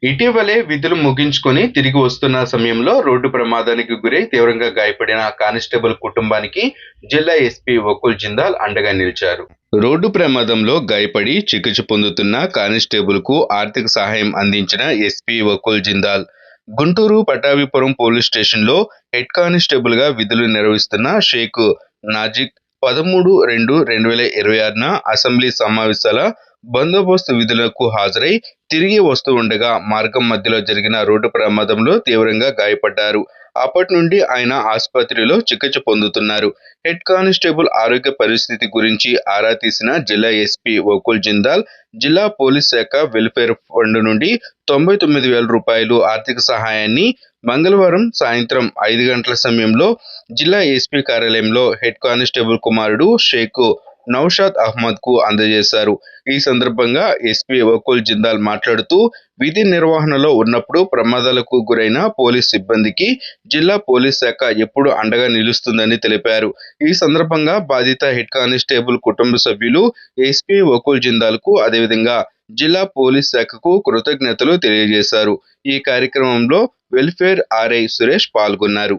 ఇటీవలే విధులు ముగించుకొని తిరిగి వస్తున్న సమయంలో రోడ్డు ప్రమాదానికి గురై తీవ్రంగా గాయపడిన కానిస్టేబుల్ కుటుంబానికి జిల్లా ఎస్పీ వకుల్ జిందాల్ అండగా నిలిచారు. రోడ్డు ప్రమాదంలో గాయపడి చికిత్స పొందుతున్న కానిస్టేబుల్ కు ఆర్థిక సహాయం అందించిన ఎస్పీ వకుల్ జిందాల్ గుంటూరు పటాభిపురం పోలీస్ స్టేషన్లో హెడ్ కానిస్టేబుల్ గా విధులు నిర్వహిస్తున్న షేక్ నాజిక్ 13/2/2026న అసెంబ్లీ సమావేశాల బందోబస్తు విధులకు హాజరై తిరిగి వస్తూ ఉండగా మార్గం మధ్యలో జరిగిన రోడ్డు ప్రమాదంలో తీవ్రంగా గాయపడ్డారు. అప్పటి నుండి ఆయన ఆసుపత్రిలో చికిత్స పొందుతున్నారు. హెడ్ కానిస్టేబుల్ ఆరోగ్య పరిస్థితి గురించి ఆరా తీసిన జిల్లా ఎస్పీ వకుల్ జిందాల్ జిల్లా పోలీస్ శాఖ వెల్ఫేర్ ఫండ్ నుండి 99,000 రూపాయలు ఆర్థిక సహాయాన్ని మంగళవారం సాయంత్రం 5 గంటల సమయంలో జిల్లా ఎస్పీ కార్యాలయంలో హెడ్ కానిస్టేబుల్ కుమారుడు షేక్ నౌషాద్ అహ్మద్ కు అందజేశారు. ఈ సందర్భంగా ఎస్పీ వకుల్ జిందాల్ మాట్లాడుతూ విధి నిర్వహణలో ఉన్నప్పుడు ప్రమాదాలకు గురైన పోలీస్ సిబ్బందికి జిల్లా పోలీస్ శాఖ ఎప్పుడు అండగా నిలుస్తుందని తెలిపారు. ఈ సందర్భంగా బాధిత హెడ్ కానిస్టేబుల్ కుటుంబ సభ్యులు ఎస్పీ వకుల్ జిందాల్ కు అదేవిధంగా జిల్లా పోలీస్ శాఖకు కృతజ్ఞతలు తెలియజేశారు. ఈ కార్యక్రమంలో వెల్ఫేర్ ఆర్ఐ సురేష్ పాల్గొన్నారు.